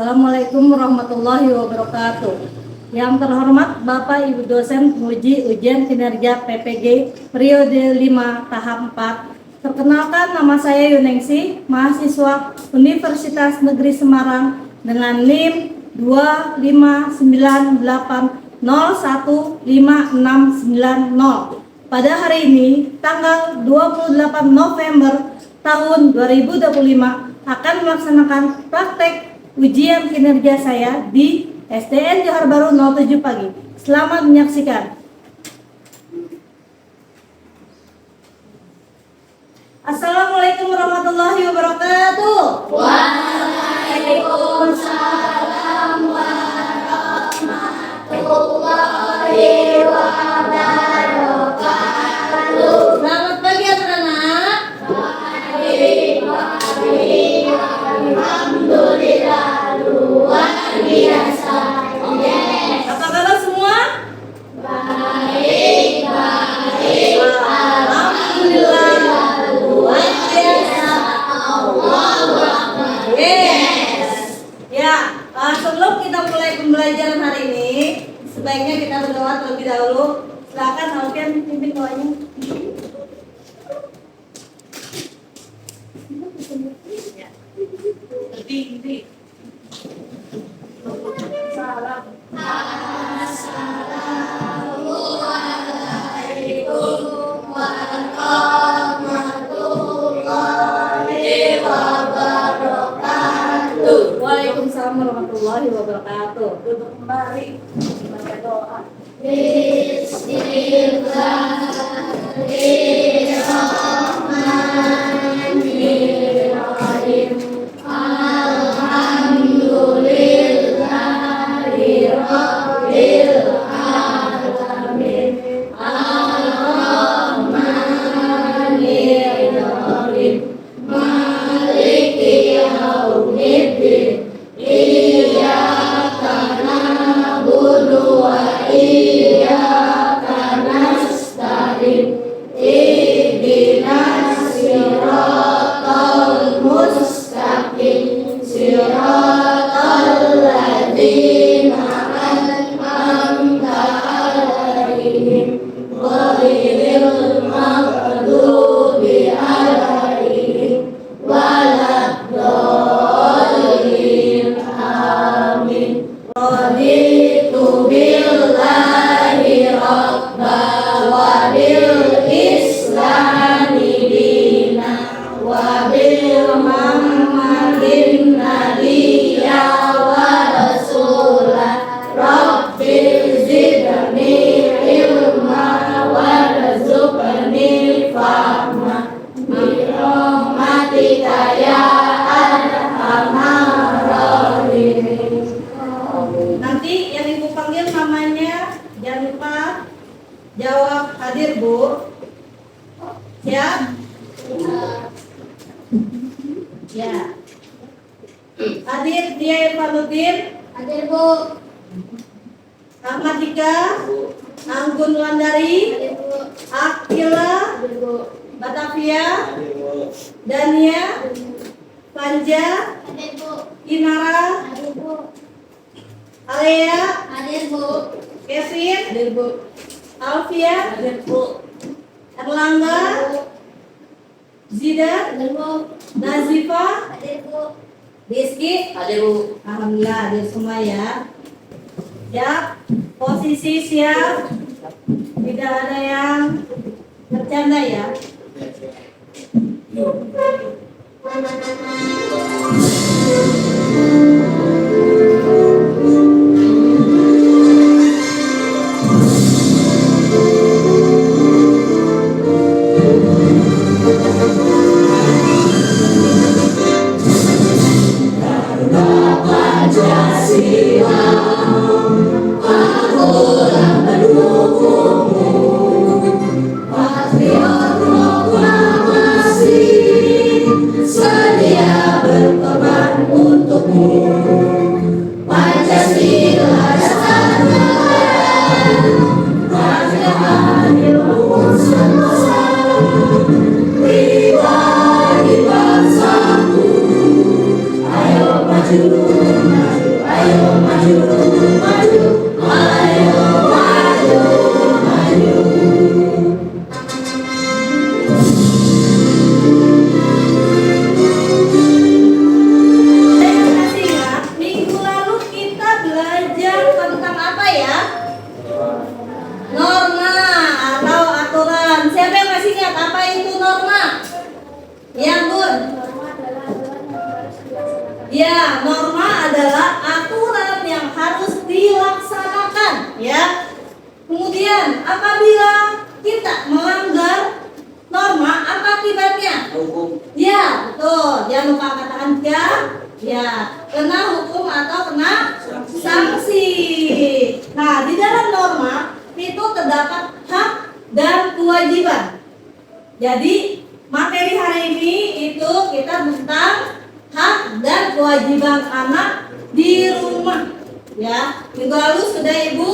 Assalamualaikum warahmatullahi wabarakatuh. Yang terhormat Bapak Ibu dosen penguji ujian kinerja PPG periode 5 tahap 4. Perkenalkan, nama saya Yuningsi, mahasiswa Universitas Negeri Semarang dengan NIM 259801560. Pada hari ini, tanggal 28 November tahun 2025, akan melaksanakan praktek ujian kinerja saya di SDN Johar Baru 07 pagi. Selamat menyaksikan. Assalamualaikum warahmatullahi wabarakatuh. Waalaikumsalam warahmatullahi wabarakatuh. Selamat pagi anak-anak. Alhamdulillah luar biasa. Apa kabar semua? Baik. Alhamdulillah luar biasa. Allahu Akbar. Yes. Ya, sebelum kita mulai pembelajaran hari ini, sebaiknya kita berdoa terlebih dahulu. Silakan Alfian pimpin doanya. Assalamualaikum warahmatullahi wabarakatuh. Waalaikumsalam warahmatullahi wabarakatuh. Duduk kembali. Baca doa. Bismillahirrahmanirrahim. Alhamdulillahirabbil alamin. Arrahmanirrahim. Maliki yaumiddin. Iyyaka na'budu wa iyyaka nasta'in. Ihdinas siratal mustaqim. Siratal ladzina an'amta 'alaihim ghairil maghdubi 'alaihim waladdallin. Amin. Raditu billahi rabba wa bil islami dina wa bil muhammadin nabiyya wa rasula. Rabbi zidni ilma warzuqni fahma bi rahmatika ya arhamar rahimin. Nanti yang ibu panggil namanya jangan lupa jawab hadir, Bu. Siap? Ya. Hadir dia Irfanuddin, Hadir, Bu. Ahmad Dika, Anggun Landari, Hadir, Bu. Akila, Hadir, Bu. Batavia, Dania, Panja, Hadir, Bu. Inara, Hadir, Bu. Alea, Hadir, Bu. Kevin, Hadir, Bu. Alfia, Hadir, Bu. Erlangga, Zidan, Hadir, Bu. Nazifa, Hadir, Bu. Rizky. Hadir, Bu. Alhamdulillah hadir semua ya. Siap, posisi siap. Tidak ada yang bercanda ya. Sedia berkorban untukmu. Pancasila dasar negara, raja adil Nusantara, pribadi bangsaku. Ayo maju Saya masih ingat, minggu lalu kita belajar tentang apa ya? Norma atau aturan. Siapa yang masih ingat apa itu norma? Ya, Bun. Ya, norma adalah aturan yang harus dilaksanakan, ya. Kemudian, apabila kita melanggar norma, apa akibatnya? Ya, betul. Jangan lupa katakan ya. Ya, kena hukum atau kena sanksi. Nah, di dalam norma itu terdapat hak dan kewajiban. Jadi, materi hari ini itu kita tentang hak dan kewajiban anak di rumah. Ya, minggu lalu sudah Ibu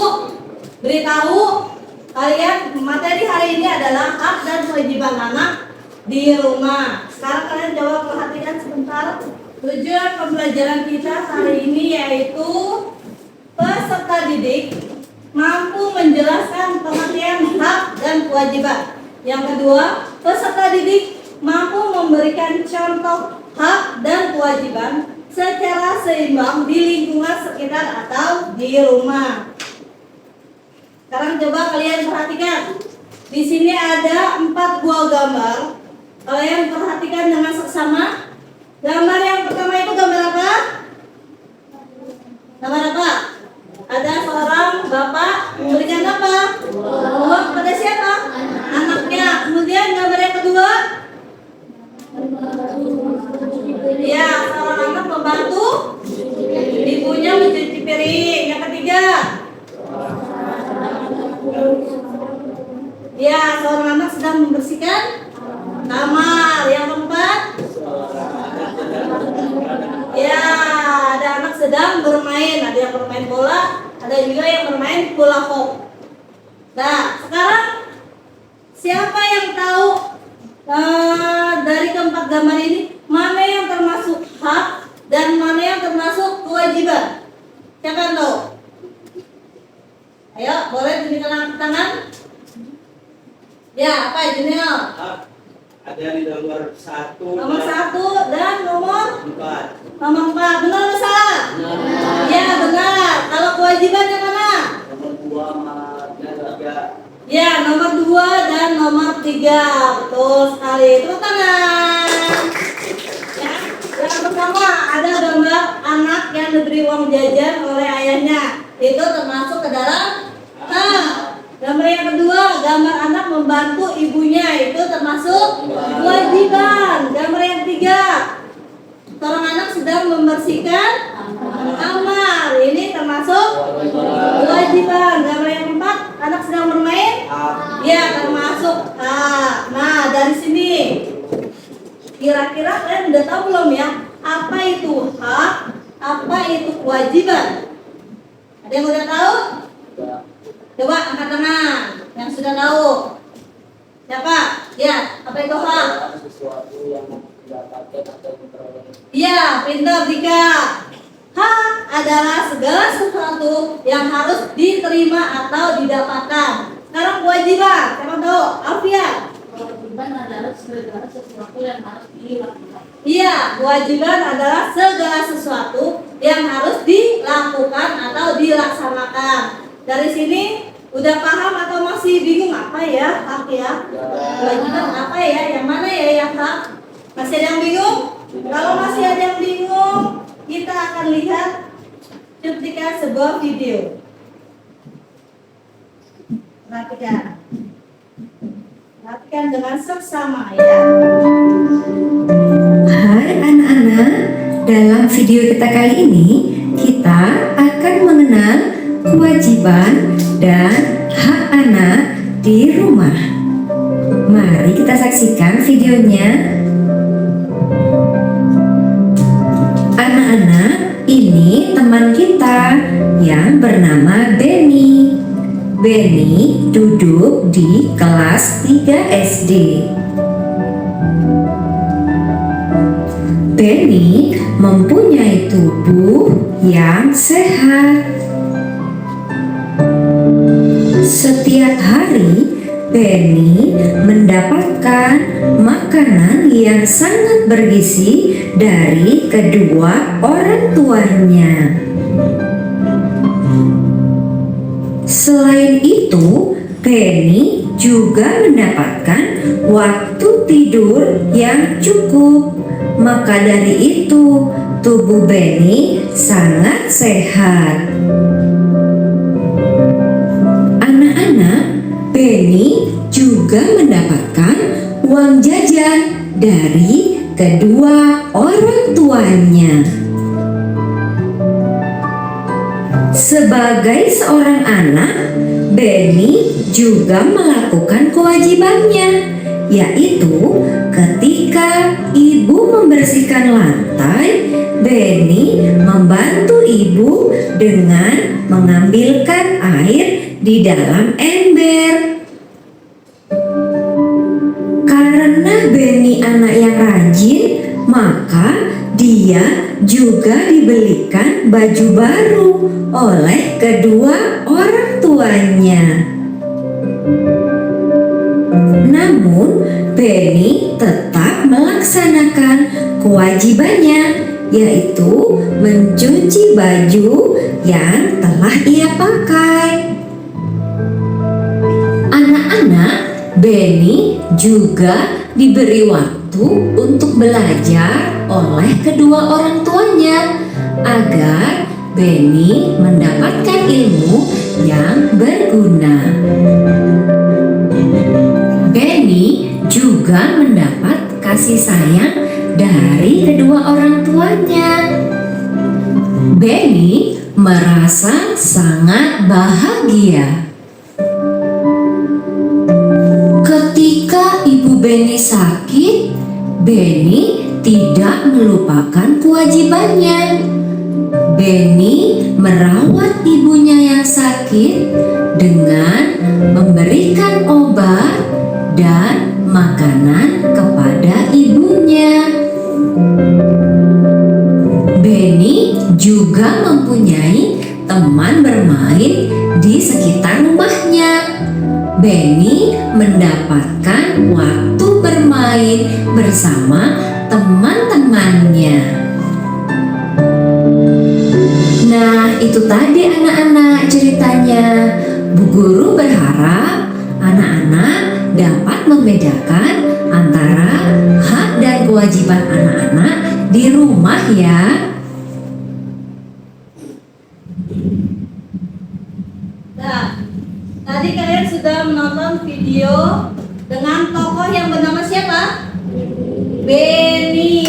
beritahu kalian materi hari ini adalah hak dan kewajiban anak di rumah. Sekarang kalian coba perhatikan sebentar. Tujuan pembelajaran kita hari ini yaitu peserta didik mampu menjelaskan pengertian hak dan kewajiban. Yang kedua, peserta didik mampu memberikan contoh hak dan kewajiban secara seimbang di lingkungan sekitar atau di rumah. Sekarang coba kalian perhatikan. Di sini ada 4 buah gambar. Kalian perhatikan dengan seksama. Gambar yang pertama itu gambar apa? Gambar apa? Ada seorang bapak memberikan apa? Uang kepada siapa? Anaknya. Kemudian gambar yang kedua? Ya, seorang anak membantu ibunya mencuci piring. Yang ketiga? Ya, seorang anak sedang membersihkan kamar. Yang keempat? Ya, ada anak sedang bermain. Ada yang bermain bola, ada juga yang bermain bola hop. Nah, sekarang siapa yang tahu dari keempat gambar ini mana yang termasuk hak dan mana yang termasuk kewajiban? Siapa yang tahu? Ayo, boleh tunjukkan angkat tangan. Ya, apa Junior? Ada di nomor 1. Nomor 1 dan nomor 4. Nomor 4. Benar atau salah? Ya, benar. Kalau kewajiban yang mana? Nomor 2 sama 3. Ya, nomor 2 dan nomor 3. Betul sekali. Tepuk tangan. Ya, yang pertama ada gambar anak yang diberi uang jajan oleh ayahnya. Itu termasuk ke dalam hak. Gambar yang kedua, gambar anak membantu ibunya. Itu termasuk kewajiban. Gambar yang ketiga, seorang anak sedang membersihkan kamar. Ini termasuk kewajiban. Gambar yang keempat, anak sedang bermain. Ya, termasuk hak. Nah, dari sini kira-kira kalian udah tahu belum ya? Apa itu hak? Apa itu kewajiban? Ada yang udah tahu? Coba angkat tangan yang sudah tahu. Siapa? Ya, apa itu hak? Sesuatu yang didapatkan atau diperoleh. Iya, pintar Dika. Hak adalah segala sesuatu yang harus diterima atau didapatkan. Sekarang kewajiban, siapa tahu? Alfian. Kewajiban adalah segala sesuatu yang harus dilakukan. Iya, kewajiban adalah segala sesuatu yang harus dilakukan atau dilaksanakan. Dari sini udah paham atau masih bingung apa ya hak ya? Kewajiban apa ya? Yang mana ya yang hak? Masih ada yang bingung? Kalau masih ada yang bingung, kita akan lihat cuplikan sebuah video. Perhatikan. Perhatikan dengan seksama ya. Hai anak-anak, dalam video kita kali ini kita akan mengenal kewajiban dan hak anak di rumah. Mari kita saksikan videonya. Anak-anak, ini teman kita yang bernama Benny. Benny duduk di kelas 3 SD. Benny mempunyai tubuh yang sehat. Setiap hari, Benny mendapatkan makanan yang sangat bergizi dari kedua orang tuanya. Selain itu, Benny juga mendapatkan waktu tidur yang cukup. Maka dari itu, tubuh Benny sangat sehat. Anak-anak, Benny juga mendapatkan uang jajan dari kedua orang tuanya. Sebagai seorang anak, Benny juga melakukan kewajibannya, yaitu ketika ibu membersihkan lantai, Benny membantu ibu dengan mengambilkan air di dalam ember. Karena Benny anak yang rajin, maka dia juga dibelikan baju baru oleh kedua orang tuanya. Namun, Benny tetap melaksanakan kewajibannya, yaitu mencuci baju yang telah ia pakai. Anak-anak, Benny juga diberi waktu untuk belajar oleh kedua orang tuanya agar Benny mendapatkan ilmu yang berguna. Benny juga mendapat kasih sayang dari kedua orang tuanya. Benny merasa sangat bahagia. Ketika ibu Benny sakit, Benny tidak melupakan kewajibannya. Benny merawat ibunya yang sakit dengan memberikan obat dan makanan kepada ibunya. Benny juga mempunyai teman bermain di sekitar rumahnya. Benny mendapatkan waktu bermain bersama teman-temannya. Nah, itu tadi anak-anak ceritanya. Bu Guru berharap anak-anak dapat membedakan antara hak dan kewajiban anak-anak di rumah ya. Nah, tadi kalian sudah menonton video dengan tokoh yang bernama siapa? Benny.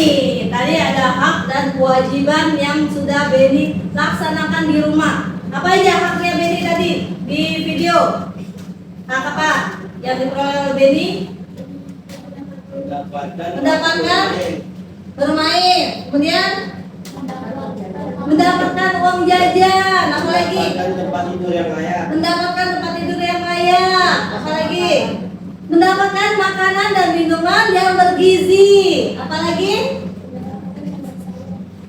Tadi ada hak dan kewajiban yang sudah Benny laksanakan di rumah. Apa aja haknya Benny tadi di video? Hak apa yang diperoleh oleh Benny? Mendapatkan bermain, kemudian mendapatkan uang jajan, apa lagi? Mendapatkan tempat tidur yang layak. Mendapatkan tempat tidur yang layak, apa lagi? Mendapatkan makanan dan minuman yang bergizi, apa lagi?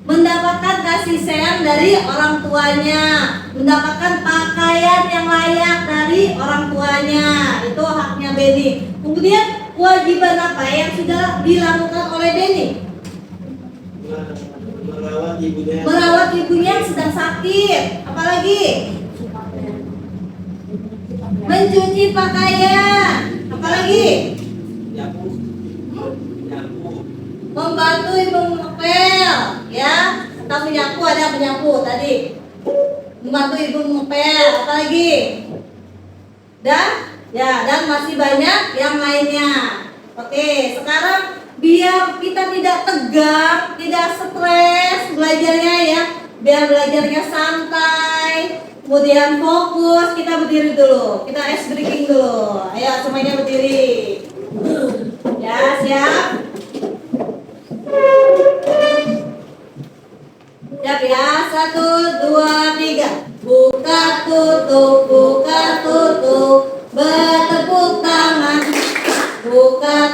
Mendapatkan kasih sayang dari orang tuanya, mendapatkan pakaian yang layak dari orang tuanya. Itu haknya Benny. Kemudian kewajiban apa yang sudah dilakukan oleh Benny? Merawat ibunya yang sedang sakit. Apalagi? Mencuci pakaian. Apalagi? Membantu ibu ngepel, ya. Atau menyapu, ada penyapu tadi. Membantu ibu ngepel. Apalagi? Dan masih banyak yang lainnya. Oke, sekarang biar kita tidak tegang, tidak stres belajarnya ya, biar belajarnya santai, kemudian fokus, kita berdiri dulu, kita ice breaking dulu. Ayo semuanya berdiri. Ya, siap? Siap ya, 1, 2, 3. Buka tutup, bertepuk tangan. Buka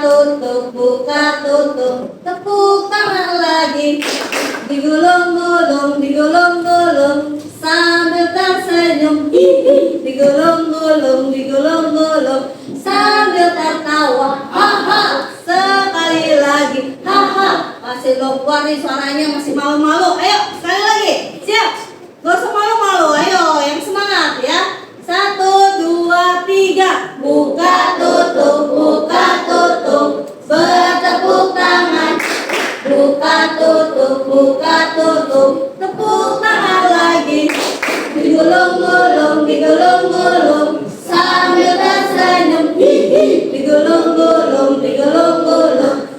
tutup, tepuk tangan lagi. digulung-gulung sambil tersenyum. Hihi, digulung-gulung sambil tertawa. Haha, sekali lagi. Haha, masih belum keluar nih suaranya, masih malu-malu. Ayo, sekali lagi. Siap? Gak usah malu-malu. Ayo, yang semangat ya. 1, 2, 3. Buka tutup, bertepuk tangan. Buka tutup, tepuk tangan lagi. Digulung-gulung sambil tersenyum. Hihi, digulung-gulung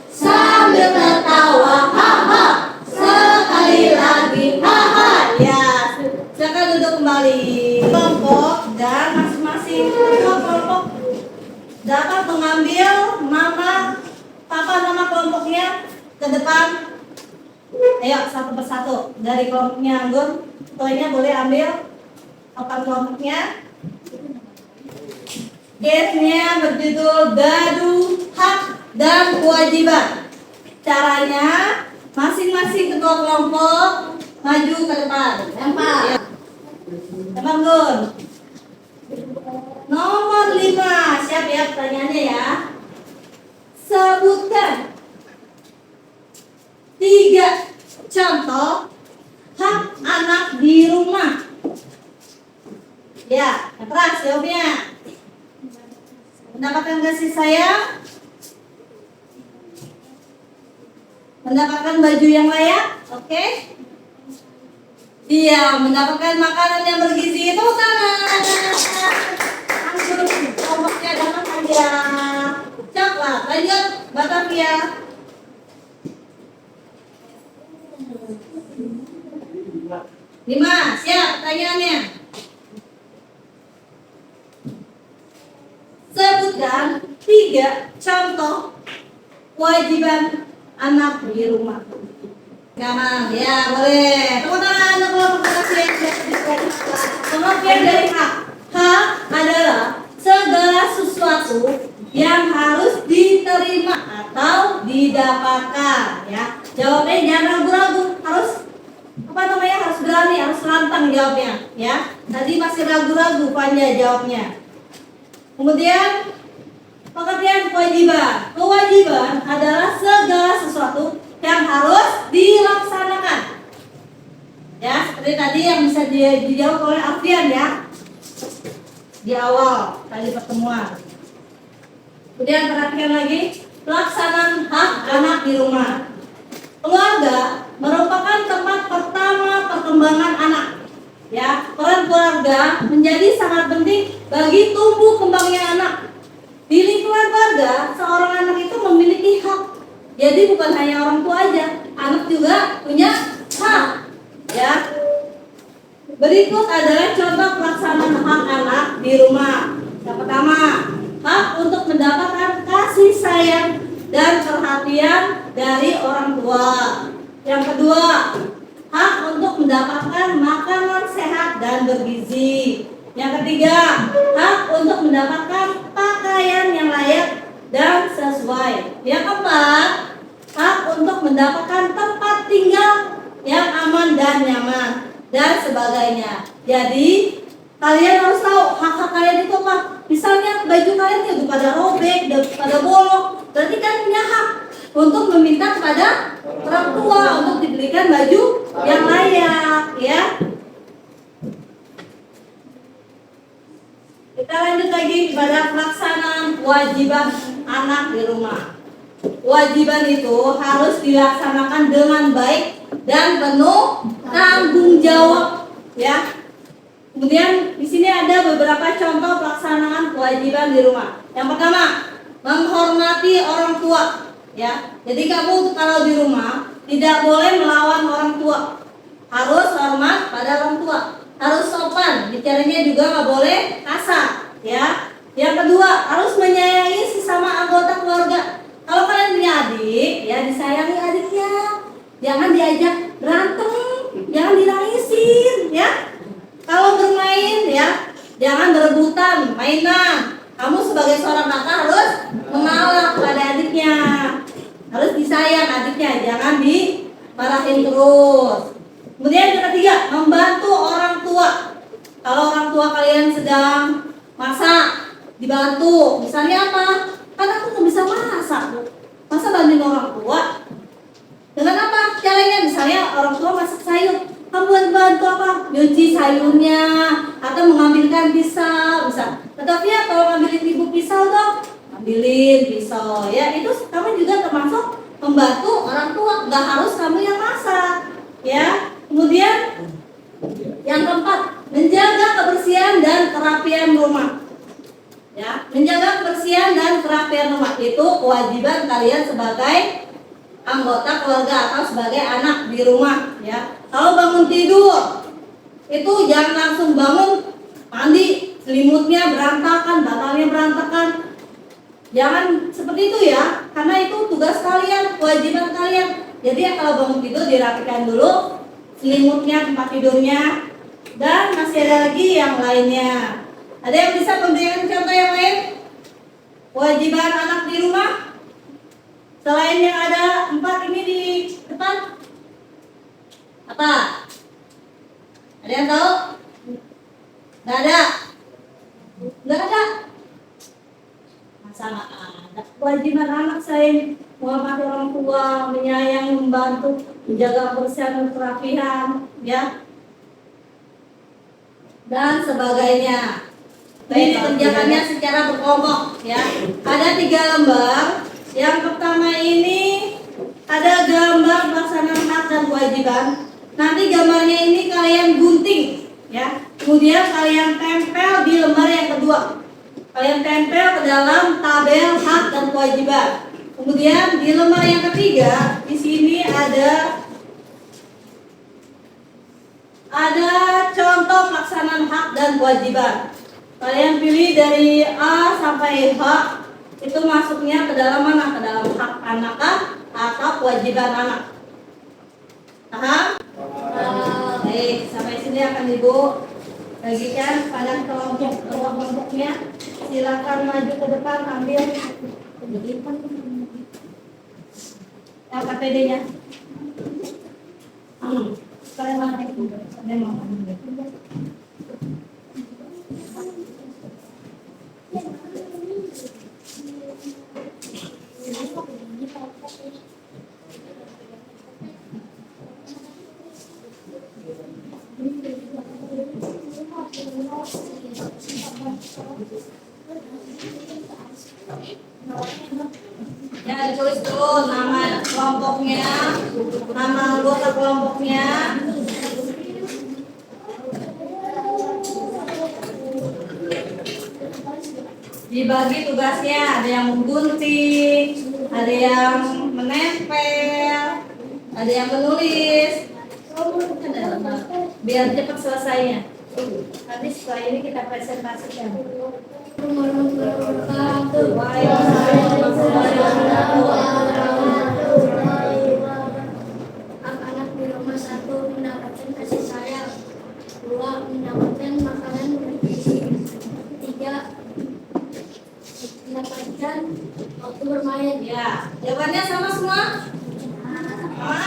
sambil tertawa. Haha, sekali lagi. Haha, ya. Silakan duduk kembali. Kelompok dan masing-masing kelompok dapat mengambil papa nama kelompoknya ke depan. Ayo satu persatu dari kelompoknya Anggun. Toynya boleh ambil papan kelompoknya. Guide-nya berjudul Gaduh Hak dan Kewajiban. Caranya masing-masing ketua kelompok maju ke depan. Lempar. Anggun. Nomor 5. Siap ya pertanyaannya ya. Sebutkan 3 contoh hak anak di rumah. Ya, yang keras jawabnya. Mendapatkan kasih sayang, mendapatkan baju yang layak, oke? Iya, mendapatkan makanan yang bergizi. Tepuk tangan. Anggun, kelompoknya dapat hadiah coklat. Lanjut, Batavia. Lima, siap pertanyaannya. Sebutkan 3 contoh kewajiban anak di rumah. Kanan, ya boleh. Tepuk tangan untuk kelompok Batavia. Pengertian dari hak. Hak adalah segala sesuatu yang harus diterima atau didapatkan. Ya, jawabnya jangan ragu-ragu. Harus harus berani, harus lantang jawabnya ya. Tadi masih ragu-ragu Panja jawabnya. Kemudian pengertian kewajiban. Kewajiban adalah segala sesuatu yang harus dilaksanakan. Ya, seperti tadi yang bisa dijawab oleh Alfian ya. Di awal tadi pertemuan. Kemudian perhatikan lagi pelaksanaan hak anak di rumah. Keluarga merupakan tempat pertama perkembangan anak. Ya, peran keluarga menjadi sangat penting bagi tumbuh kembangnya anak. Di lingkungan keluarga, seorang anak itu memiliki hak. Jadi bukan hanya orang tua aja, anak juga punya hak. Ya. Berikut adalah contoh pelaksanaan hak anak di rumah. Yang pertama, hak untuk mendapatkan kasih sayang dan perhatian dari orang tua. Yang kedua, hak untuk mendapatkan makanan sehat dan bergizi. Yang ketiga, hak untuk mendapatkan pakaian yang layak dan sesuai. Yang keempat, hak untuk mendapatkan tempat tinggal yang aman dan nyaman dan sebagainya. Jadi kalian harus tahu hak-hak kalian itu apa. Misalnya baju kalian itu pada robek, pada bolong, berarti kan punya hak untuk meminta kepada orang tua untuk dibelikan baju yang layak, ya. Kita lanjut lagi pada pelaksanaan kewajiban anak di rumah. Kewajiban itu harus dilaksanakan dengan baik dan penuh tanggung jawab, ya. Kemudian di sini ada beberapa contoh pelaksanaan kewajiban di rumah. Yang pertama, menghormati orang tua, ya. Jadi kamu kalau di rumah tidak boleh melawan orang tua. Harus hormat pada orang tua. Harus sopan, bicaranya juga nggak boleh kasar, ya. Yang kedua, harus menyayangi sesama anggota keluarga. Kalau kalian punya adik, ya disayangi adiknya. Jangan diajak berantem, jangan dinangisin, ya. Kalau bermain, ya jangan berebutan mainan. Kamu sebagai seorang kakak harus mengalah pada adiknya. Harus disayang adiknya, jangan marahin terus. Kemudian yang ketiga, membantu orang tua. Kalau orang tua kalian sedang masak, dibantu. Misalnya apa? Kan aku nggak bisa masak, masa bantuin orang tua? Dengan apa caranya? Misalnya orang tua masak sayur, kamu bantu apa? Nyuci sayurnya atau mengambilkan pisau, bisa. Tetapi ya kalau ngambilin ibu pisau dong, ambilin pisau ya. Itu kamu juga termasuk membantu orang tua, nggak harus kamu yang masak ya. Kemudian yang keempat, menjaga kebersihan dan kerapian rumah. Ya, menjaga kebersihan dan kerapian rumah itu kewajiban kalian sebagai anggota keluarga atau sebagai anak di rumah ya. Kalau bangun tidur itu jangan langsung bangun mandi, selimutnya berantakan, bantalnya berantakan. Jangan seperti itu ya, karena itu tugas kalian, kewajiban kalian. Jadi ya kalau bangun tidur dirapikan dulu selimutnya, tempat tidurnya, dan masih ada lagi yang lainnya. Ada yang bisa memberikan contoh yang lain? Kewajiban anak di rumah selain yang ada 4 ini di depan, apa? Ada yang tahu? Nggak ada? Nggak ada? Masa nggak ada? Kewajiban anak selain menghormati orang tua, menyayangi, membantu, menjaga kebersihan dan kerapihan, ya, dan sebagainya. Baik, dikerjakannya secara berkelompok, ya. Ada 3 lembar. Yang pertama ini ada gambar pelaksanaan hak dan kewajiban. Nanti gambarnya ini kalian gunting, ya. Kemudian kalian tempel di lembar yang kedua. Kalian tempel ke dalam tabel hak dan kewajiban. Kemudian di lembar yang ketiga, di sini ada contoh pelaksanaan hak dan kewajiban. Kalian pilih dari A sampai H, itu masuknya ke dalam mana? Ke dalam hak anak atau kewajiban anak. Paham? Baik, sampai sini akan Ibu bagikan pada kelompoknya. Silakan maju ke depan, ambil KPD-nya. Kalian mana itu? Kalian mau ambil. Ya, ditulis dulu nama kelompoknya, nama anggota kelompoknya. Dibagi tugasnya, ada yang menggunting, ada yang menempel, ada yang menulis. Biar cepat selesainya. Nanti setelah ini kita presentasikan. Anak-anak di rumah 1 mendapatkan kasih sayang, 2 mendapatkan makanan bergizi, 3 mendapatkan waktu bermain. Ya, jawabannya sama semua? Sama?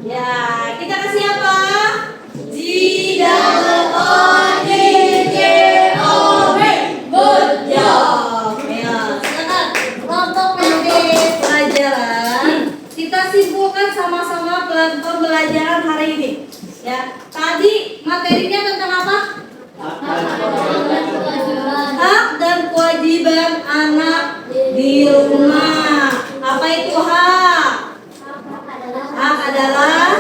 Ya, kita kasih apa? G-O-O-D-J-O-B. Good job. Ya, silakan kelompok PT pelajaran. Kita simpulkan sama-sama pembelajaran hari ini. Ya, tadi materinya tentang apa? Hak dan kewajiban anak di rumah. Apa itu hak? Hak adalah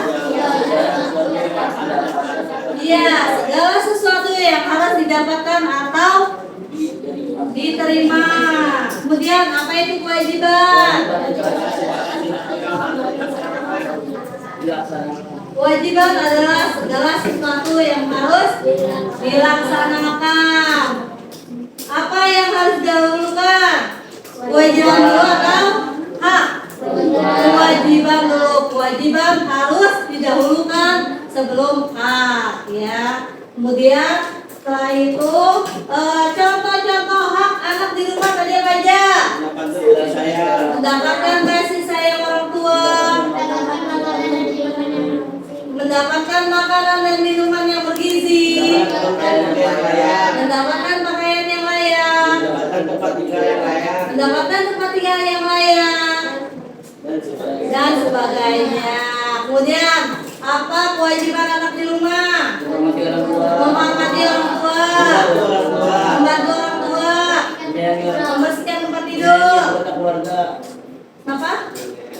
segala sesuatu yang harus didapatkan atau diterima. Kemudian apa itu kewajiban? Kewajiban adalah segala sesuatu yang harus dilaksanakan. Apa yang harus didahulukan? Kewajiban dulu atau hak? Kewajiban dulu. Kewajiban harus didahulukan sebelum hak, ya. Kemudian setelah itu contoh-contoh hak anak di rumah tadi apa aja? Mendapatkan kasih sayang orang tua, sebagainya. Kemudian apa kewajiban anak di rumah? Menghormati orang tua. Menghormati orang tua, Membantu orang tua. membantu orang tua, Menyayangi orang tua. membersihkan tempat Menyayangi tidur. anggota keluarga. Apa?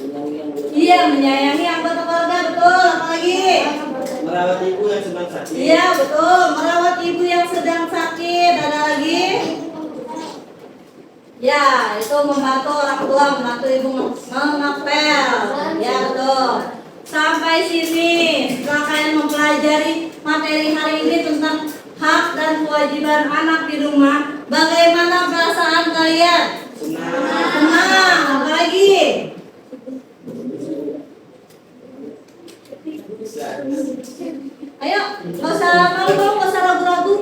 Menyayangi anggota Iya, menyayangi anggota keluarga, betul. Apalagi? merawat ibu yang sedang sakit. Iya, betul. Merawat ibu yang sedang sakit. Ada lagi? Ya, itu membantu orang tua, membantu ibu mengapel. Ya, betul. Sampai sini, setelah kalian mempelajari materi hari ini tentang hak dan kewajiban anak di rumah, bagaimana perasaan kalian? Senang. Senang. Apa lagi? Ayo, nggak usah malu-malu, nggak usah ragu-ragu.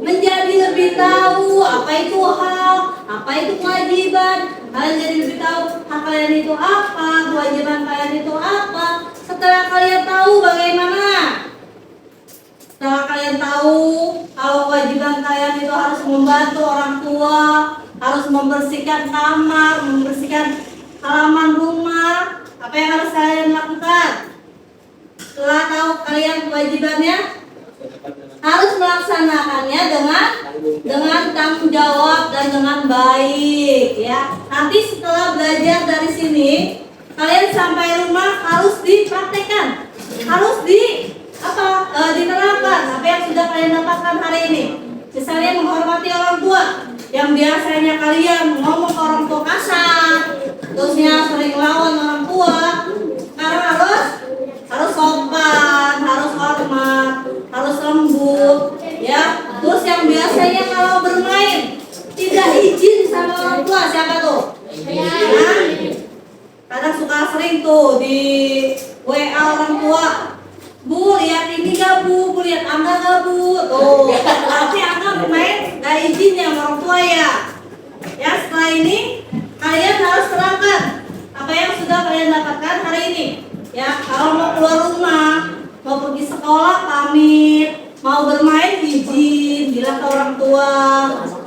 Menjadi lebih tahu apa itu hak, apa itu kewajiban. Kalian jadi lebih tahu hak kalian itu apa, kewajiban kalian itu apa. Setelah kalian tahu bagaimana? Setelah kalian tahu kalau kewajiban kalian itu harus membantu orang tua, harus membersihkan kamar, membersihkan halaman rumah, apa yang harus kalian lakukan? Setelah tahu kalian kewajibannya, harus melaksanakannya dengan tanggung jawab dan dengan baik, ya. Nanti setelah belajar dari sini, kalian sampai rumah harus dipraktekkan, harus diterapkan apa yang sudah kalian dapatkan hari ini. Misalnya menghormati orang tua, yang biasanya kalian ngomong ke orang tua kasar, terusnya sering lawan orang tua, sekarang harus sopan, harus hormat, harus lembut, ya. Terus yang biasanya kalau bermain tidak izin sama orang tua, siapa tuh? Nah, kadang suka sering tuh di WA orang tua, Bu, lihat ini gak Bu, lihat Angga gak Bu? Tuh, berarti Angga bermain gak izin ya sama orang tua ya. Ya, setelah ini kalian harus terapkan apa yang sudah kalian dapatkan hari ini. Ya, kalau mau keluar rumah, mau pergi sekolah pamit, mau bermain izin, bilang ke orang tua,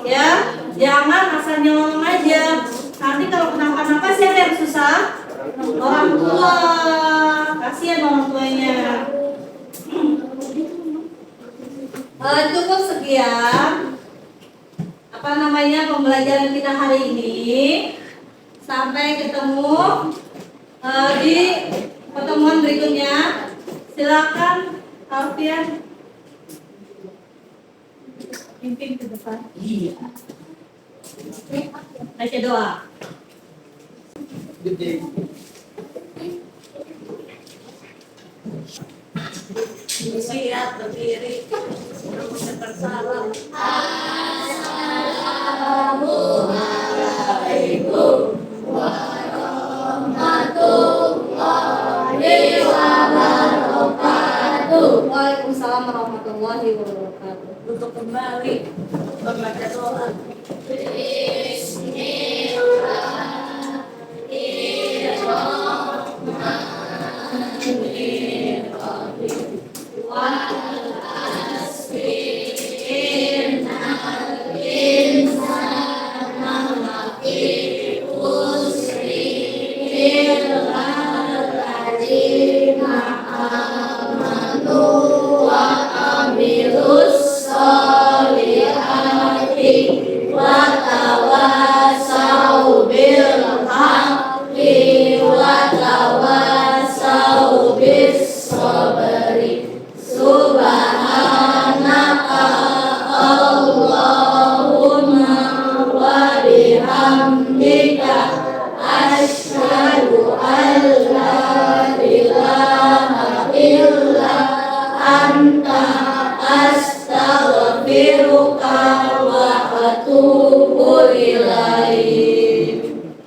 ya. Jangan asal nyolong aja. Nanti kalau kenapa-napa siapa yang susah? Orang tua. Kasihan orang tuanya. Cukup sekian pembelajaran kita hari ini. Sampai ketemu di pertemuan berikutnya. Silakan Alfian pimpin ke depan. Iya. Baca doa. Siap berdiri. Bersalam. Assalamualaikum warahmatullahi wabarakatuh. Waalaikumsalam warahmatullahi wabarakatuh. Untuk kembali membaca doa.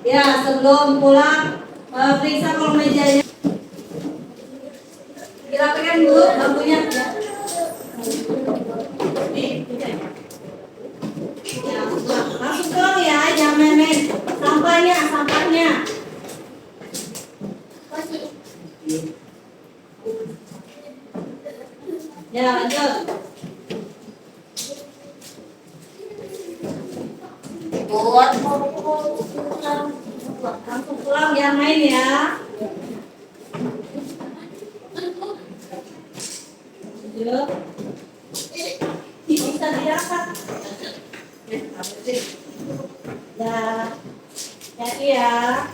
Ya, sebelum pulang periksa kolom mejanya. Dirapikan dulu bangkunya ya. Nih, ya, langsung pulang ya, jangan main-main. Sampahnya. Ya, lanjut. Langsung pulang jangan main ya. Hati-hati ya.